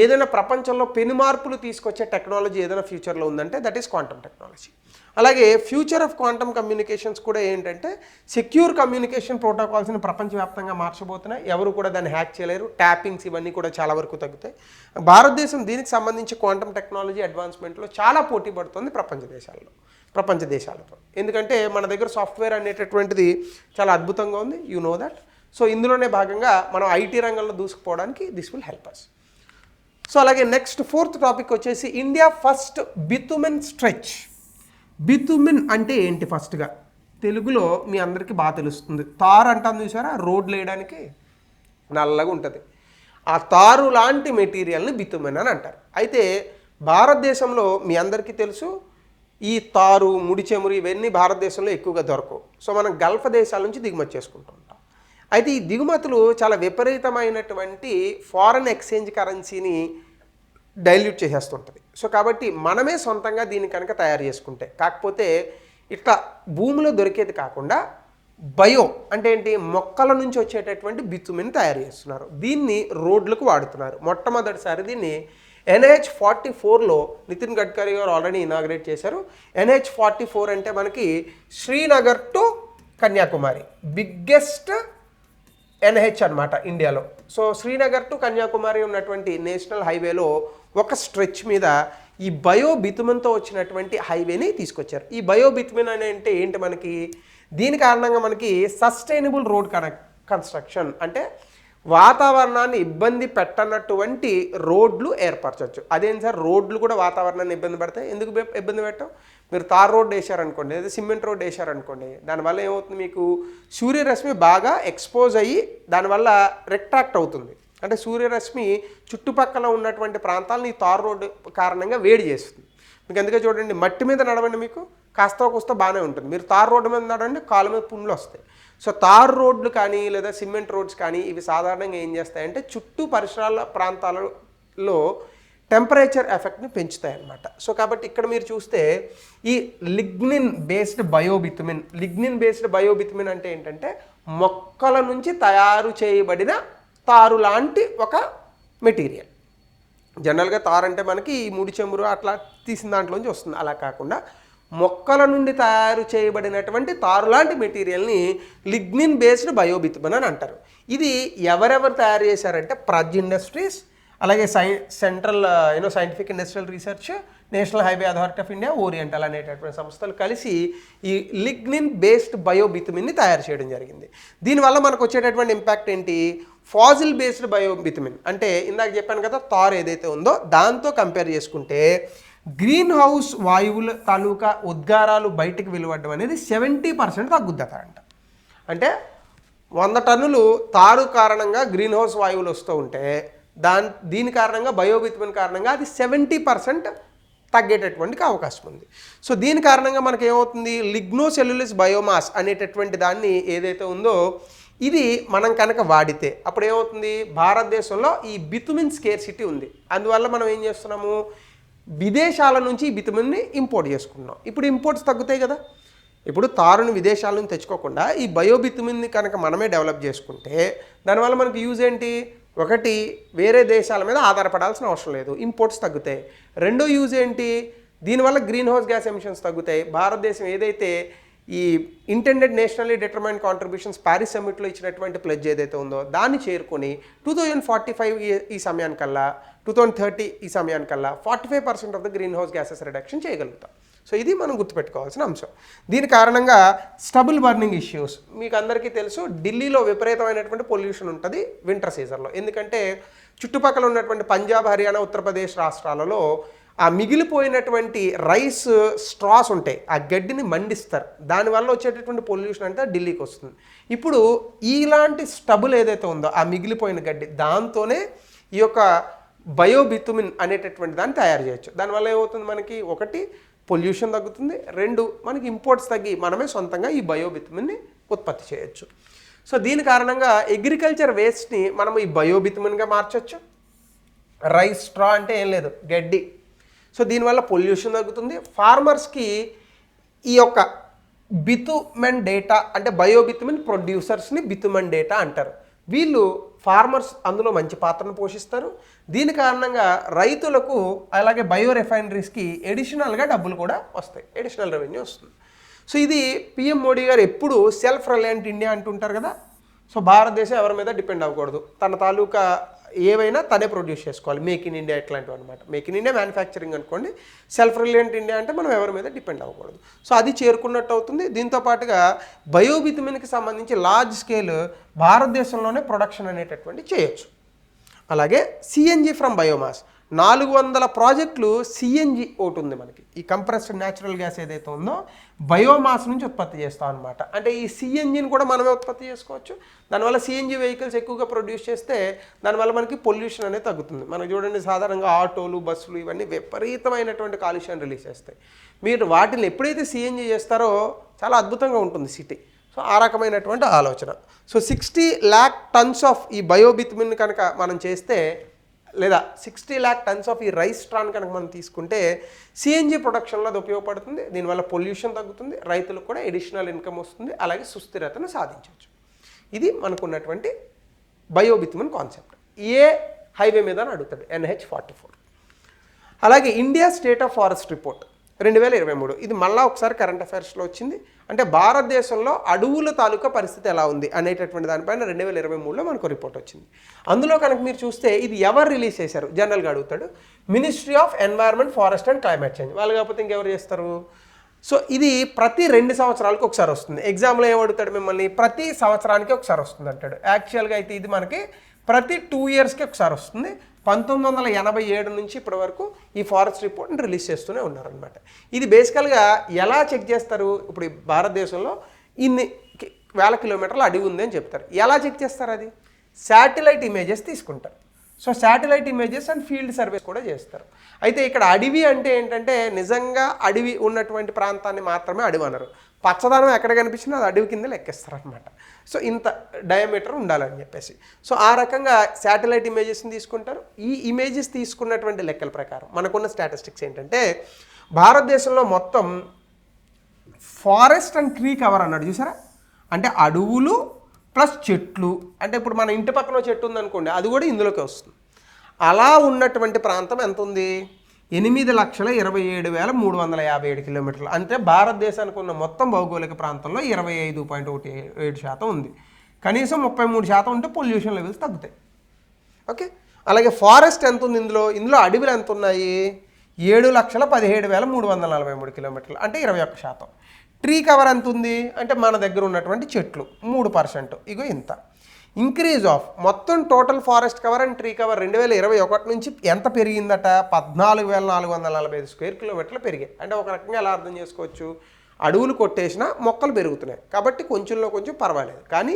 A: ఏదైనా ప్రపంచంలో పెను మార్పులు తీసుకొచ్చే టెక్నాలజీ ఏదైనా ఫ్యూచర్లో ఉందంటే దట్ ఈస్ క్వాంటమ్ టెక్నాలజీ. అలాగే ఫ్యూచర్ ఆఫ్ క్వాంటమ్ కమ్యూనికేషన్స్ కూడా ఏంటంటే సెక్యూర్ కమ్యూనికేషన్ ప్రోటోకాల్స్ని ప్రపంచవ్యాప్తంగా మార్చబోతున్నాయి. ఎవరు కూడా దాన్ని హ్యాక్ చేయలేరు. ట్యాపింగ్స్ ఇవన్నీ కూడా చాలా వరకు తగ్గుతాయి. భారతదేశం దీనికి సంబంధించి క్వాంటమ్ టెక్నాలజీ అడ్వాన్స్మెంట్లో చాలా పోటీ పడుతుంది ప్రపంచ దేశాలతో. ఎందుకంటే మన దగ్గర సాఫ్ట్వేర్ అనేటటువంటిది చాలా అద్భుతంగా ఉంది, యు నో దట్. సో ఇందులోనే భాగంగా మనం ఐటీ రంగంలో దూసుకుపోవడానికి this will help us. So అలాగే నెక్స్ట్ 4th టాపిక్ వచ్చేసి India first bitumen stretch. Bitumen అంటే ఏంటి? ఫస్ట్గా తెలుగులో మీ అందరికీ బాగా తెలుస్తుంది. తారు అంటాను చూసారా, రోడ్లు వేయడానికి నల్లగా ఉంటుంది. ఆ తారు లాంటి మెటీరియల్ని బితుమెన్ అని అంటారు. అయితే భారతదేశంలో మీ అందరికీ తెలుసు ఈ తారు, ముడి చెమురు ఇవన్నీ భారతదేశంలో ఎక్కువగా దొరకవు. సో మనం గల్ఫ్ దేశాల నుంచి దిగుమతి చేసుకుంటూ ఉంటాం. అయితే ఈ దిగుమతులు చాలా విపరీతమైనటువంటి ఫారెన్ ఎక్స్చేంజ్ కరెన్సీని డైల్యూట్ చేసేస్తుంటుంది. సో కాబట్టి మనమే సొంతంగా దీన్ని కనుక తయారు చేసుకుంటే, కాకపోతే ఇట్లా భూమిలో దొరికేది కాకుండా బయో అంటే ఏంటి, మొక్కల నుంచి వచ్చేటటువంటి బితుమిన్ తయారు చేస్తున్నారు. దీన్ని రోడ్లకు వాడుతున్నారు. మొట్టమొదటిసారి దీన్ని NH-44లో నితిన్ గడ్కరీ గారు ఆల్రెడీ ఇనాగ్రేట్ చేశారు. NH-44 అంటే మనకి Srinagar to Kanyakumari biggest NH అనమాట ఇండియాలో. సో శ్రీనగర్ టు కన్యాకుమారి ఉన్నటువంటి నేషనల్ హైవేలో ఒక స్ట్రెచ్ మీద ఈ బయో బితుమిన్తో వచ్చినటువంటి హైవేని తీసుకొచ్చారు. ఈ బయో బితుమిన్ అంటే ఏంటి, మనకి దీని కారణంగా మనకి సస్టైనబుల్ రోడ్ కన్స్ట్రక్షన్ అంటే వాతావరణాన్ని ఇబ్బంది పెట్టనటువంటి రోడ్లు ఏర్పరచవచ్చు. అదేంటి సార్, రోడ్లు కూడా వాతావరణాన్ని ఇబ్బంది పెడతాయి, ఎందుకు ఇబ్బంది పెట్టాం? మీరు తార్ రోడ్ వేశారనుకోండి, లేదా సిమెంట్ రోడ్ వేశారనుకోండి, దానివల్ల ఏమవుతుంది, మీకు సూర్యరశ్మి బాగా ఎక్స్పోజ్ అయ్యి దానివల్ల రిట్రాక్ట్ అవుతుంది. అంటే సూర్యరశ్మి చుట్టుపక్కల ఉన్నటువంటి ప్రాంతాలను ఈ తార్ రోడ్డు కారణంగా వేడి చేస్తుంది. మీకు అందుకే చూడండి, మట్టి మీద నడవండి, మీకు కాస్త కూస్త బాగానే ఉంటుంది. మీరు తార్ రోడ్డు మీద నడవండి, కాళ్ళ మీద పుండ్లు వస్తాయి. సో తార్ రోడ్లు కానీ లేదా సిమెంట్ రోడ్స్ కానీ ఇవి సాధారణంగా ఏం చేస్తాయంటే చుట్టూ పరిసరాల ప్రాంతాలలో టెంపరేచర్ ఎఫెక్ట్ని పెంచుతాయి అన్నమాట. సో కాబట్టి ఇక్కడ మీరు చూస్తే ఈ లిగ్నిన్ బేస్డ్ బయోబితుమిన్ అంటే ఏంటంటే మొక్కల నుంచి తయారు చేయబడిన తారు లాంటి ఒక మెటీరియల్. జనరల్గా తారు అంటే మనకి ఈ ముడి చెమురు అట్లా తీసిన దాంట్లోంచి వస్తుంది. అలా కాకుండా మొక్కల నుండి తయారు చేయబడినటువంటి తారు లాంటి మెటీరియల్ని లిగ్నిన్ బేస్డ్ బయోబితుమిన్ అని అంటారు. ఇది ఎవరెవరు తయారు చేశారంటే ప్రజ్ ఇండస్ట్రీస్, అలాగే central scientific industrial research, national highway authority of India, oriental అనేటటువంటి సంస్థలు కలిసి ఈ లిగ్నిన్ బేస్డ్ బయోబితుమిన్ని తయారు చేయడం జరిగింది. దీనివల్ల మనకు వచ్చేటటువంటి ఇంపాక్ట్ ఏంటి, ఫాజిల్ బేస్డ్ బయోబితుమిన్ అంటే ఇందాక చెప్పాను కదా, తార్ ఏదైతే ఉందో దాంతో కంపేర్ చేసుకుంటే గ్రీన్ హౌస్ వాయువుల తాలూకా ఉద్గారాలు బయటికి వెలువడడం అనేది 70% తగ్గుద్దట. అంటే 100 టన్నులు తారు కారణంగా గ్రీన్ హౌస్ వాయువులు వస్తూ ఉంటే దీని కారణంగా బయోబితుమిన్ కారణంగా అది 70% తగ్గేటటువంటి అవకాశం ఉంది. సో దీని కారణంగా మనకి ఏమవుతుంది, లిగ్నోసెల్యులిస్ బయోమాస్ అనేటటువంటి దాన్ని ఏదైతే ఉందో ఇది మనం కనుక వాడితే అప్పుడు ఏమవుతుంది, భారతదేశంలో ఈ బితుమిన్ స్కేర్సిటీ ఉంది. అందువల్ల మనం ఏం చేస్తున్నాము, విదేశాల నుంచి ఈ బితుమిన్ని ఇంపోర్ట్ చేసుకుంటున్నాం. ఇప్పుడు ఇంపోర్ట్స్ తగ్గుతాయి కదా. ఇప్పుడు తారుని విదేశాల నుంచి తెచ్చుకోకుండా ఈ బయోబితుమిన్ని కనుక మనమే డెవలప్ చేసుకుంటే దానివల్ల మనకి యూజ్ ఏంటి, ఒకటి వేరే దేశాల మీద ఆధారపడాల్సిన అవసరం లేదు, ఇంపోర్ట్స్ తగ్గుతాయి. రెండో యూజ్ ఏంటి, దీనివల్ల గ్రీన్ హౌస్ గ్యాస్ ఎమిషన్స్ తగ్గుతాయి. భారతదేశం ఏదైతే ఈ intended nationally determined contributions Paris సమ్మిట్లో ఇచ్చినటువంటి ప్లెడ్జ్ ఏదైతే ఉందో దాన్ని చేరుకొని 2045 ఈ సమయానికల్లా 2030 ఈ సమయానికల్లా 45% of the green house gases reduction చేయగలుగుతాం. సో ఇది మనం గుర్తుపెట్టుకోవాల్సిన అంశం. దీని కారణంగా స్టబుల్ బర్నింగ్ ఇష్యూస్ మీకు అందరికీ తెలుసు, ఢిల్లీలో విపరీతమైనటువంటి పొల్యూషన్ ఉంటుంది వింటర్ సీజన్లో. ఎందుకంటే చుట్టుపక్కల ఉన్నటువంటి పంజాబ్, హర్యానా, ఉత్తరప్రదేశ్ రాష్ట్రాలలో ఆ మిగిలిపోయినటువంటి రైస్ స్ట్రాస్ ఉంటాయి, ఆ గడ్డిని మండిస్తారు. దానివల్ల వచ్చేటటువంటి పొల్యూషన్ అంతా ఢిల్లీకి వస్తుంది. ఇప్పుడు ఇలాంటి స్టబుల్ ఏదైతే ఉందో ఆ మిగిలిపోయిన గడ్డి దాంతోనే ఈ యొక్క బయోబితుమిన్ అనేటటువంటి దాన్ని తయారు చేయొచ్చు. దానివల్ల ఏమవుతుంది, మనకి ఒకటి పొల్యూషన్ తగ్గుతుంది, రెండు మనకి ఇంపోర్ట్స్ తగ్గి మనమే సొంతంగా ఈ బయోబితుమిన్ని ఉత్పత్తి చేయొచ్చు. సో దీని కారణంగా అగ్రికల్చర్ వేస్ట్ని మనం ఈ బయోబితుమిన్గా మార్చొచ్చు. రైస్ స్ట్రా అంటే ఏం లేదు, గడ్డి. సో దీనివల్ల పొల్యూషన్ తగ్గుతుంది. ఫార్మర్స్కి ఈ యొక్క బితుమెన్ డేటా అంటే బయోబితుమిన్ ప్రొడ్యూసర్స్ని బితుమెన్ డేటా అంటారు. వీళ్ళు ఫార్మర్స్ అందులో మంచి పాత్రను పోషిస్తారు. దీని కారణంగా రైతులకు అలాగే బయో రిఫైనరీస్కి ఎడిషనల్గా డబ్బులు కూడా వస్తాయి, ఎడిషనల్ రెవెన్యూ వస్తుంది. సో ఇది పిఎం మోడీ గారు ఎప్పుడు సెల్ఫ్ రిలయంట్ ఇండియా అంటుంటారు కదా. సో భారతదేశం ఎవరి మీద డిపెండ్ అవ్వకూడదు, తన తాలూకా ఏవైనా తనే ప్రొడ్యూస్ చేసుకోవాలి. మేక్ ఇన్ ఇండియా ఇట్లాంటివి అనమాట. మేక్ ఇన్ ఇండియా మ్యానుఫ్యాక్చరింగ్ అనుకోండి, సెల్ఫ్ రిలయంట్ ఇండియా అంటే మనం ఎవరి మీద డిపెండ్ అవ్వకూడదు. సో అది చేరుకున్నట్టు అవుతుంది. దీంతో పాటుగా బయోబితుమిన్కి సంబంధించి లార్జ్ స్కేల్ భారతదేశంలోనే ప్రొడక్షన్ అనేటటువంటి చేయొచ్చు. అలాగే సిఎన్జి ఫ్రమ్ బయోమాస్ 400 ప్రాజెక్టులు సిఎన్జి ఒకటి ఉంది మనకి. ఈ కంప్రెస్డ్ న్యాచురల్ గ్యాస్ ఏదైతే ఉందో బయోమాస్ నుంచి ఉత్పత్తి చేస్తాం అనమాట. అంటే ఈ సిఎన్జిని కూడా మనమే ఉత్పత్తి చేసుకోవచ్చు. దానివల్ల సిఎన్జి వెహికల్స్ ఎక్కువగా ప్రొడ్యూస్ చేస్తే దానివల్ల మనకి పొల్యూషన్ అనేది తగ్గుతుంది. మనకు చూడండి, సాధారణంగా ఆటోలు, బస్సులు ఇవన్నీ విపరీతమైనటువంటి కాలుష్యాన్ని రిలీజ్ చేస్తాయి. మీరు వాటిని ఎప్పుడైతే సిఎన్జి చేస్తారో చాలా అద్భుతంగా ఉంటుంది సిటీ. సో ఆ రకమైనటువంటి ఆలోచన. సో 60 lakh tons ఆఫ్ ఈ బయోబితుమిన్ కనుక మనం చేస్తే లేదా 60 lakh టన్స్ ఆఫ్ ఈ రైస్ స్ట్రాన్ కనుక మనం తీసుకుంటే సిఎన్జి ప్రొడక్షన్లో అది ఉపయోగపడుతుంది. దీనివల్ల పొల్యూషన్ తగ్గుతుంది, రైతులకు కూడా ఎడిషనల్ ఇన్కమ్ వస్తుంది, అలాగే సుస్థిరతను సాధించవచ్చు. ఇది మనకున్నటువంటి బయోబితుమన్ కాన్సెప్ట్. ఏ హైవే మీద అని అడుగుతాడు, NH44. అలాగే India state of forest report 2023, ఇది మళ్ళీ ఒకసారి కరెంట్ అఫైర్స్లో వచ్చింది. అంటే భారతదేశంలో అడవుల తాలూకా పరిస్థితి ఎలా ఉంది అనేటటువంటి దానిపైన 2023లో మనకు రిపోర్ట్ వచ్చింది. అందులో కనుక మీరు చూస్తే ఇది ఎవరు రిలీజ్ చేశారు జనరల్గా అడుగుతాడు, ministry of environment, forest and climate change. వాళ్ళు కాకపోతే ఇంకెవరు చేస్తారు? సో ఇది ప్రతి 2 సంవత్సరాలకు ఒకసారి వస్తుంది. ఎగ్జామ్లో ఏమడుగుతాడు మిమ్మల్ని, ప్రతి సంవత్సరానికి ఒకసారి వస్తుంది అంటాడు. యాక్చువల్గా అయితే ఇది మనకి ప్రతి 2 yearsకి ఒకసారి వస్తుంది. 1987 నుంచి ఇప్పటి వరకు ఈ ఫారెస్ట్ రిపోర్ట్ని రిలీజ్ చేస్తూనే ఉన్నారనమాట. ఇది బేసికల్గా ఎలా చెక్ చేస్తారు, ఇప్పుడు భారతదేశంలో ఇన్ని వేల కిలోమీటర్ల అడవి ఉంది అని చెప్తారు. ఎలా చెక్ చేస్తారు? అది శాటిలైట్ ఇమేజెస్ తీసుకుంటారు. So satellite images and field surveys కూడా చేస్తారు. అయితే ఇక్కడ అడవి అంటే ఏంటంటే నిజంగా అడవి ఉన్నటువంటి ప్రాంతాన్ని మాత్రమే అడవి అనరు. పచ్చదనం ఎక్కడ కనిపించినా అది అడవి కింద లెక్కేస్తారు అనమాట. సో ఇంత డయామీటర్ ఉండాలని చెప్పేసి. సో ఆ రకంగా శాటిలైట్ ఇమేజెస్ని తీసుకుంటారు. ఈ ఇమేజెస్ తీసుకున్నటువంటి లెక్కల ప్రకారం మనకున్న స్టాటిస్టిక్స్ ఏంటంటే భారతదేశంలో మొత్తం ఫారెస్ట్ అండ్ ట్రీ కవర్ అన్నాడు చూసారా, అంటే అడవులు ప్లస్ చెట్లు. అంటే ఇప్పుడు మన ఇంటి పక్కన చెట్టు ఉందనుకోండి, అది కూడా ఇందులోకి వస్తుంది. అలా ఉన్నటువంటి ప్రాంతం ఎంత ఉంది? 8,27,357 కిలోమీటర్లు. అంటే భారతదేశానికి ఉన్న మొత్తం భౌగోళిక ప్రాంతంలో 25.17% ఉంది. కనీసం 33% ఉంటే పొల్యూషన్ లెవెల్స్ తగ్గుతాయి. ఓకే, అలాగే ఫారెస్ట్ ఎంత ఉంది ఇందులో అడవులు ఎంత ఉన్నాయి? 7,17,343 కిలోమీటర్లు, అంటే 21%. ట్రీ కవర్ ఎంత ఉంది అంటే మన దగ్గర ఉన్నటువంటి చెట్లు 3%, ఇగో ఇంత. ఇంక్రీజ్ ఆఫ్ మొత్తం total forest cover and tree cover 2021 నుంచి ఎంత పెరిగిందట? 14,445 స్క్వేర్ కిలోమీటర్లు పెరిగాయి. అంటే ఒక రకంగా ఎలా అర్థం చేసుకోవచ్చు, అడవులు కొట్టేసినా మొక్కలు పెరుగుతున్నాయి కాబట్టి కొంచెంలో కొంచెం పర్వాలేదు, కానీ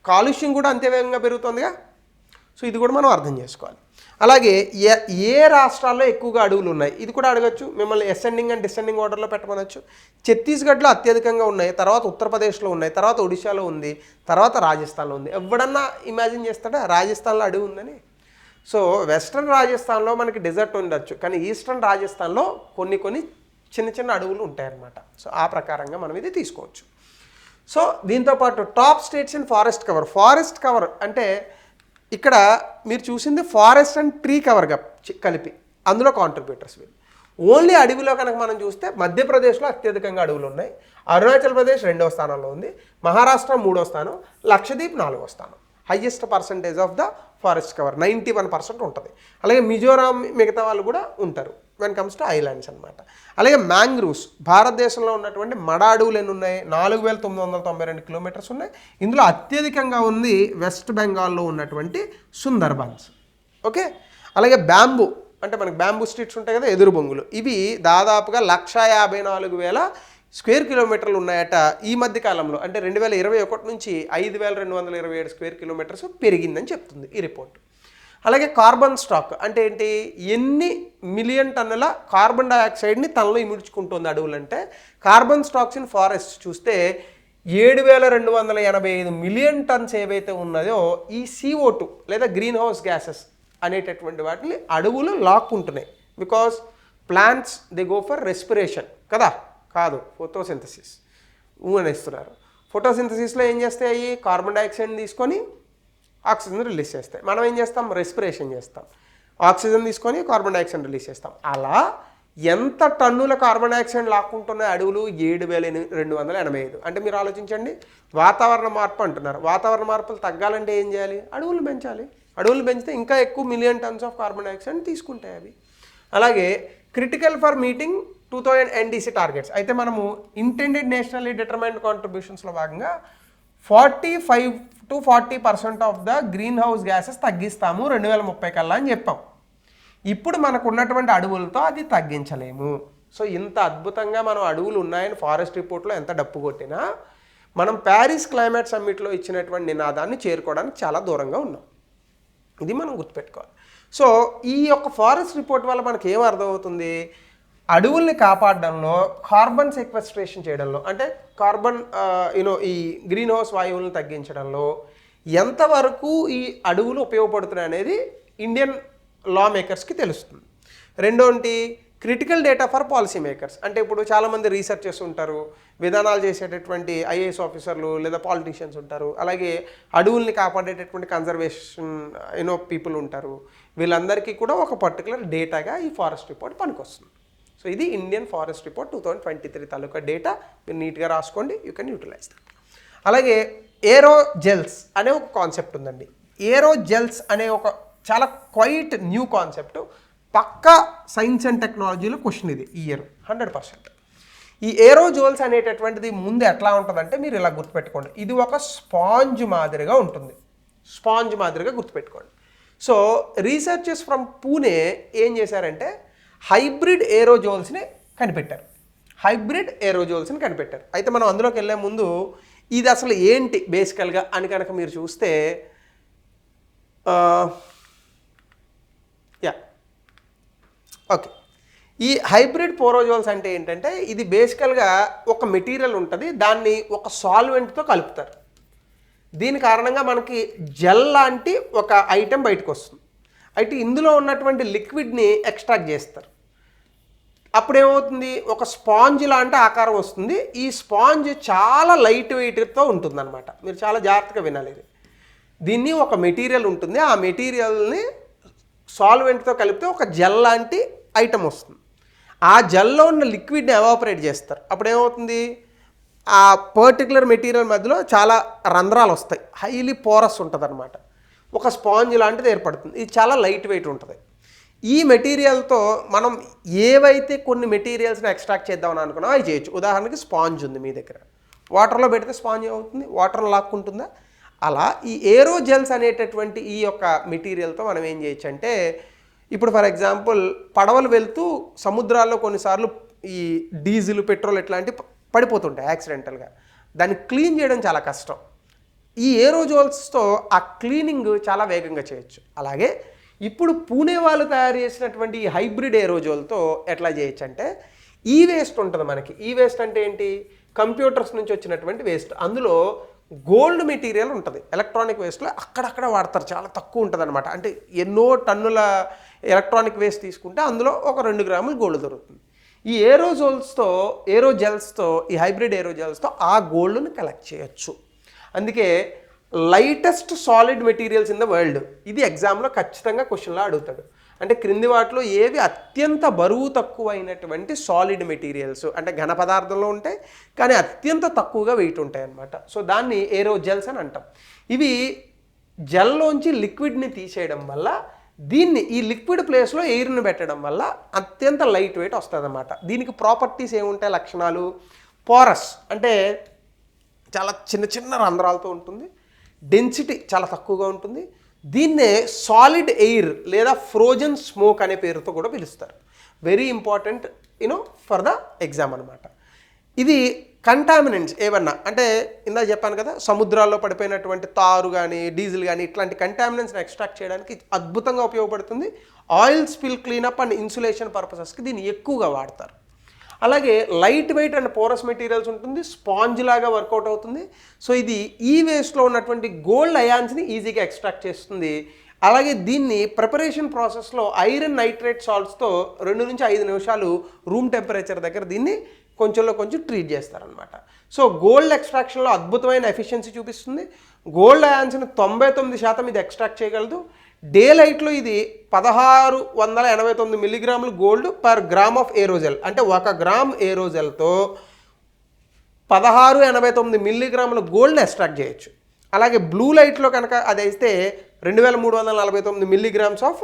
A: కాలుష్యం కూడా అంతే వేగంగా పెరుగుతుందిగా. సో ఇది కూడా మనం అర్థం చేసుకోవాలి. అలాగే ఏ రాష్ట్రాల్లో ఎక్కువగా అడవులు ఉన్నాయి ఇది కూడా అడగచ్చు. మిమ్మల్ని అసెండింగ్ అండ్ డిసెండింగ్ ఆర్డర్లో పెట్టమనొచ్చు. ఛత్తీస్గఢ్లో అత్యధికంగా ఉన్నాయి, తర్వాత ఉత్తరప్రదేశ్లో ఉన్నాయి, తర్వాత ఒడిశాలో ఉంది, తర్వాత రాజస్థాన్లో ఉంది. ఎవడన్నా ఇమాజిన్ చేస్తాడా రాజస్థాన్లో అడవి ఉందని? సో వెస్ట్రన్ రాజస్థాన్లో మనకి డెజర్ట్ ఉండొచ్చు, కానీ ఈస్టర్న్ రాజస్థాన్లో కొన్ని చిన్న చిన్న అడవులు ఉంటాయన్నమాట. సో ఆ ప్రకారంగా మనం ఇది తీసుకోవచ్చు. సో దీంతోపాటు top states in forest cover. Forest cover అంటే ఇక్కడ మీరు చూసింది ఫారెస్ట్ అండ్ ట్రీ కవర్గా కలిపి, అందులో కాంట్రిబ్యూటర్స్ వీళ్ళు. ఓన్లీ అడవిలో కనుక మనం చూస్తే మధ్యప్రదేశ్లో అత్యధికంగా అడవులు ఉన్నాయి, అరుణాచల్ ప్రదేశ్ 2వ స్థానంలో ఉంది, మహారాష్ట్ర 3వ స్థానం, లక్షద్వీప్ 4వ స్థానం. Highest percentage of the forest cover 91% ఉంటుంది. అలాగే మిజోరాం మిగతా వాళ్ళు కూడా ఉంటారు వెన్ కమ్స్ టు ఐలాండ్స్ అనమాట. అలాగే మ్యాంగ్రూవ్స్, భారతదేశంలో ఉన్నటువంటి మడ అడవులు ఎన్ని ఉన్నాయి? 4,992 కిలోమీటర్స్ ఉన్నాయి. ఇందులో అత్యధికంగా ఉంది వెస్ట్ బెంగాల్లో ఉన్నటువంటి సుందర్బన్స్. ఓకే, అలాగే బ్యాంబూ అంటే మనకి బ్యాంబూ స్ట్రీట్స్ ఉంటాయి కదా, ఎదురు బొంగులు, ఇవి దాదాపుగా 1,54,000 స్క్వేర్ కిలోమీటర్లు ఉన్నాయట ఈ మధ్య కాలంలో. అంటే 2021 నుంచి 5,227 స్క్వేర్ కిలోమీటర్స్ పెరిగిందని చెప్తుంది ఈ రిపోర్ట్. అలాగే కార్బన్ స్టాక్ అంటే ఏంటి? ఎన్ని మిలియన్ టన్నుల కార్బన్ డైఆక్సైడ్ని తనలో ఇముడ్చుకుంటుంది అడవులు అంటే. కార్బన్ స్టాక్స్ ఇన్ ఫారెస్ట్ చూస్తే 7,285 మిలియన్ టన్స్ ఏవైతే ఉన్నదో ఈ CO2 లేదా గ్రీన్ హౌస్ గ్యాసెస్ అనేటటువంటి వాటిని అడవులు లాక్కుంటున్నాయి. Because plants they go for respiration కదా, కాదు ఫోటోసింథసిస్ అనేస్తున్నారు. ఫోటోసింథసిస్లో ఏం చేస్తాయి? కార్బన్ డైఆక్సైడ్ని తీసుకొని ఆక్సిజన్ రిలీజ్ చేస్తాయి. మనం ఏం చేస్తాం? రెస్పిరేషన్ చేస్తాం. ఆక్సిజన్ తీసుకొని కార్బన్ డైఆక్సైడ్ రిలీజ్ చేస్తాం. అలా ఎంత టన్నుల కార్బన్ డైఆక్సైడ్ లాక్కుంటున్నాయి అడవులు? 7,285. అంటే మీరు ఆలోచించండి, వాతావరణ మార్పు అంటున్నారు. వాతావరణ మార్పులు తగ్గాలంటే ఏం చేయాలి? అడవులు పెంచాలి. అడవులు పెంచితే ఇంకా ఎక్కువ million tons of carbon dioxide తీసుకుంటాయి అవి. అలాగే critical for meeting 2000 NDC targets. అయితే మనము ఇంటెండెడ్ నేషనల్లీ డిటర్మైన్డ్ కాంట్రిబ్యూషన్స్లో భాగంగా 45 to 40% of the green house gases తగ్గిస్తాము 2030 కల్లా అని చెప్పాం. ఇప్పుడు మనకు ఉన్నటువంటి అడవులతో అది తగ్గించలేము. సో ఇంత అద్భుతంగా మనం అడవులు ఉన్నాయని ఫారెస్ట్ రిపోర్ట్లో ఎంత డప్పు కొట్టినా మనం ప్యారిస్ క్లైమేట్ సమ్మిట్లో ఇచ్చినటువంటి నినాదాన్ని చేరుకోవడానికి చాలా దూరంగా ఉన్నాం. ఇది మనం గుర్తుపెట్టుకోవాలి. సో ఈ యొక్క ఫారెస్ట్ రిపోర్ట్ వల్ల మనకి ఏం అర్థమవుతుంది? అడవుల్ని కాపాడడంలో, కార్బన్ సెక్వెస్ట్రేషన్ చేయడంలో, అంటే కార్బన్ ఈ గ్రీన్ హౌస్ వాయువులను తగ్గించడంలో ఎంతవరకు ఈ అడవులు ఉపయోగపడుతున్నాయి అనేది ఇండియన్ లా మేకర్స్కి తెలుస్తుంది. రెండోటి critical data for policy makers. అంటే ఇప్పుడు చాలామంది రీసెర్చర్స్ ఉంటారు, విధానాలు చేసేటటువంటి ఐఏఎస్ ఆఫీసర్లు లేదా పాలిటీషియన్స్ ఉంటారు, అలాగే అడవుల్ని కాపాడేటటువంటి కన్జర్వేషన్ పీపుల్ ఉంటారు. వీళ్ళందరికీ కూడా ఒక పర్టికులర్ డేటాగా ఈ ఫారెస్ట్ రిపోర్ట్ పనికొస్తుంది. సో ఇది ఇండియన్ ఫారెస్ట్ రిపోర్ట్ 2023 తాలూకా డేటా. మీరు నీట్గా రాసుకోండి, యూ కెన్ యూటిలైజ్ దట్. అలాగే ఏరోజెల్స్ అనే ఒక కాన్సెప్ట్ ఉందండి. ఏరోజెల్స్ అనే ఒక చాలా క్వైట్ న్యూ కాన్సెప్ట్. పక్కా సైన్స్ అండ్ టెక్నాలజీలో క్వశ్చన్ ఇది ఈ ఇయర్ 100%. ఈ ఏరోజోల్స్ అనేటటువంటిది ముందు ఎట్లా ఉంటుందంటే మీరు ఇలా గుర్తుపెట్టుకోండి, ఇది ఒక స్పాంజ్ మాదిరిగా ఉంటుంది. స్పాంజ్ మాదిరిగా గుర్తుపెట్టుకోండి. సో రీసెర్చర్స్ ఫ్రమ్ పూణే ఏం చేశారంటే హైబ్రిడ్ ఏరోజోల్స్ని కనిపెట్టారు. అయితే మనం అందులోకి వెళ్ళే ముందు ఇది అసలు ఏంటి బేసికల్గా అని కనుక మీరు చూస్తే ఓకే, ఈ హైబ్రిడ్ పోరోజోల్స్ అంటే ఏంటంటే ఇది బేసికల్గా ఒక మెటీరియల్ ఉంటుంది, దాన్ని ఒక సాల్వెంట్తో కలుపుతారు. దీని కారణంగా మనకి జెల్ లాంటి ఒక ఐటెం బయటకు వస్తుంది. అయితే ఇందులో ఉన్నటువంటి లిక్విడ్ని ఎక్స్ట్రాక్ట్ చేస్తారు. అప్పుడేమవుతుంది, ఒక స్పాంజ్ లాంటి ఆకారం వస్తుంది. ఈ స్పాంజ్ చాలా లైట్ వెయిట్తో ఉంటుందన్నమాట. మీరు చాలా జాగ్రత్తగా వినాలి ఇది. దీన్ని ఒక మెటీరియల్ ఉంటుంది, ఆ మెటీరియల్ని సాల్వెంట్తో కలిపితే ఒక జెల్ లాంటి ఐటమ్ వస్తుంది. ఆ జెల్లో ఉన్న లిక్విడ్ని ఎవాపరేట్ చేస్తారు. అప్పుడేమవుతుంది, ఆ పర్టికులర్ మెటీరియల్ మధ్యలో చాలా రంధ్రాలు వస్తాయి, హైలీ పోరస్ ఉంటుంది అనమాట. ఒక స్పాంజ్ లాంటిది ఏర్పడుతుంది. ఇది చాలా లైట్ వెయిట్ ఉంటుంది. ఈ మెటీరియల్తో మనం ఏవైతే కొన్ని మెటీరియల్స్ని ఎక్స్ట్రాక్ట్ చేద్దామని అనుకున్నామో అవి చేయొచ్చు. ఉదాహరణకి స్పాంజ్ ఉంది మీ దగ్గర, వాటర్లో పెడితే స్పాంజ్ ఏమవుతుంది, వాటర్లో లాక్కుంటుందా? అలా ఈ ఏరోజెల్స్ అనేటటువంటి ఈ యొక్క మెటీరియల్తో మనం ఏం చేయొచ్చు అంటే, ఇప్పుడు ఫర్ ఎగ్జాంపుల్ పడవలు వెళ్తూ సముద్రాల్లో కొన్నిసార్లు ఈ డీజిల్, పెట్రోల్ ఇట్లాంటివి పడిపోతుంటాయి యాక్సిడెంటల్గా. దాన్ని క్లీన్ చేయడం చాలా కష్టం. ఈ ఏరోజోల్స్తో ఆ క్లీనింగ్ చాలా వేగంగా చేయొచ్చు. అలాగే ఇప్పుడు పూణే వాళ్ళు తయారు చేసినటువంటి ఈ హైబ్రిడ్ ఏరోజోల్తో ఎట్లా చేయొచ్చు అంటే, ఈ వేస్ట్ ఉంటుంది మనకి. ఈ వేస్ట్ అంటే ఏంటి, కంప్యూటర్స్ నుంచి వచ్చినటువంటి వేస్ట్. అందులో గోల్డ్ మెటీరియల్ ఉంటుంది. ఎలక్ట్రానిక్ వేస్ట్లో అక్కడక్కడ వాడతారు, చాలా తక్కువ ఉంటుంది అనమాట. అంటే ఎన్నో టన్నుల ఎలక్ట్రానిక్ వేస్ట్ తీసుకుంటే అందులో ఒక 2 గ్రాములు గోల్డ్ దొరుకుతుంది. ఈ ఏరోజెల్స్తో ఈ హైబ్రిడ్ ఏరోజెల్స్తో ఆ గోల్డ్ని కలెక్ట్ చేయొచ్చు. అందుకే lightest solid materials in the world, ఇది ఎగ్జామ్లో ఖచ్చితంగా క్వశ్చన్లో అడుగుతాడు. అంటే క్రింది వాటిలో ఏవి అత్యంత బరువు తక్కువైనటువంటి సాలిడ్ మెటీరియల్స్, అంటే ఘన పదార్థంలో ఉంటాయి కానీ అత్యంత తక్కువగా వెయిట్ ఉంటాయి అన్నమాట. సో దాన్ని ఏరోజెల్స్ అని అంటాం. ఇవి జెల్లోంచి లిక్విడ్ని తీసేయడం వల్ల, దీన్ని ఈ లిక్విడ్ ప్లేస్లో ఎయిర్ని పెట్టడం వల్ల అత్యంత లైట్ వెయిట్ వస్తుంది అన్నమాట. దీనికి ప్రాపర్టీస్ ఏముంటాయి, లక్షణాలు? పోరస్ అంటే చాలా చిన్న చిన్న రంధ్రాలతో ఉంటుంది, డెన్సిటీ చాలా తక్కువగా ఉంటుంది. దీన్నే సాలిడ్ ఎయిర్ లేదా ఫ్రోజన్ స్మోక్ అనే పేరుతో కూడా పిలుస్తారు. Very important for the exam అనమాట. ఇది కంటామినెంట్స్ ఏమన్నా అంటే ఇందా చెప్పాను కదా, సముద్రాల్లో పడిపోయినటువంటి తారు కానీ డీజిల్ కానీ ఇట్లాంటి కంటామినెంట్స్ని ఎక్స్ట్రాక్ట్ చేయడానికి అద్భుతంగా ఉపయోగపడుతుంది. Oil spill cleanup and insulation పర్పసెస్కి దీన్ని ఎక్కువగా వాడతారు. అలాగే light weight and porous materials ఉంటుంది, స్పాంజ్ లాగా వర్కౌట్ అవుతుంది. సో ఇది ఈ వేస్ట్లో ఉన్నటువంటి గోల్డ్ అయాన్స్ని ఈజీగా ఎక్స్ట్రాక్ట్ చేస్తుంది. అలాగే దీన్ని ప్రిపరేషన్ ప్రాసెస్లో ఐరన్ నైట్రేట్ సాల్ట్స్తో 2 నుంచి 5 నిమిషాలు రూమ్ టెంపరేచర్ దగ్గర దీన్ని కొంచెంలో కొంచెం ట్రీట్ చేస్తారనమాట. సో గోల్డ్ ఎక్స్ట్రాక్షన్లో అద్భుతమైన ఎఫిషియన్సీ చూపిస్తుంది. గోల్డ్ అయాన్స్ని 99% ఇది ఎక్స్ట్రాక్ట్ చేయగలదు. డే లైట్లో ఇది 1689 మిల్లీగ్రాములు గోల్డ్ పర్ గ్రామ్ ఆఫ్ ఏరోజెల్, అంటే 1 గ్రామ్ ఏరోజెల్తో 1689 మిల్లీగ్రాముల గోల్డ్ని ఎక్స్ట్రాక్ట్ చేయొచ్చు. అలాగే బ్లూ లైట్లో కనుక అది అయితే 2349 మిల్లీగ్రామ్స్ ఆఫ్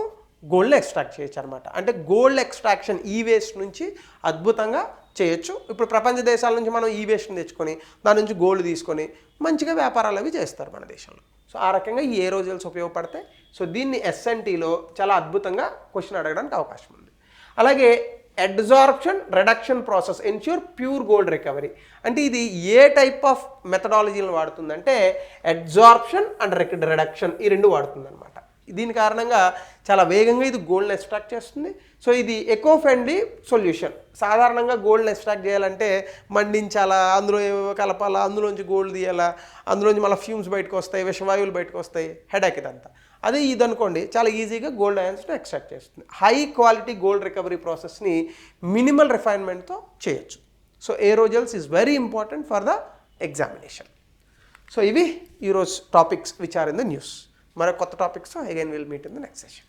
A: గోల్డ్ని ఎక్స్ట్రాక్ట్ చేయొచ్చు అనమాట. అంటే గోల్డ్ ఎక్స్ట్రాక్షన్ ఈ వేస్ట్ నుంచి అద్భుతంగా చేయొచ్చు. ఇప్పుడు ప్రపంచ దేశాల నుంచి మనం ఈ వేస్ట్ని తెచ్చుకొని దాని నుంచి గోల్డ్ తీసుకొని మంచిగా వ్యాపారాలు అవి చేస్తారు మన దేశంలో. సో ఆ రకంగా ఈ ఏరోజెల్స్ ఉపయోగపడతాయి. సో దీన్ని ఎస్ఎన్టీలో చాలా అద్భుతంగా క్వశ్చన్ అడగడానికి అవకాశం ఉంది. అలాగే adsorption reduction process ensure pure gold recovery. అంటే ఇది ఏ టైప్ ఆఫ్ మెథడాలజీలను వాడుతుందంటే అడ్జార్ప్షన్ అండ్ రిడక్షన్ ఈ 2 వాడుతుందన్నమాట. దీని కారణంగా చాలా వేగంగా ఇది గోల్డ్ని ఎక్స్ట్రాక్ట్ చేస్తుంది. సో ఇది ఎకో ఫ్రెండ్లీ సొల్యూషన్. సాధారణంగా గోల్డ్ని ఎక్స్ట్రాక్ట్ చేయాలంటే మండించాలా, అందులో కలపాలా, అందులోంచి గోల్డ్ తీయాలా, అందులోంచి మళ్ళీ ఫ్యూమ్స్ బయటకు వస్తాయి, విషవాయువులు బయటకు వస్తాయి, హెడేక్ ఇదంతా. అదే ఇది అనుకోండి చాలా ఈజీగా గోల్డ్ అయాన్స్ని ఎక్స్ట్రాక్ట్ చేస్తుంది. హై క్వాలిటీ గోల్డ్ రికవరీ ప్రాసెస్ని మినిమల్ రిఫైన్మెంట్తో చేయొచ్చు. So aerogels is very important for the examination. So ఇవి ఈరోజు topics which are in the news. మరో కొత్త topics again will meet in the next session.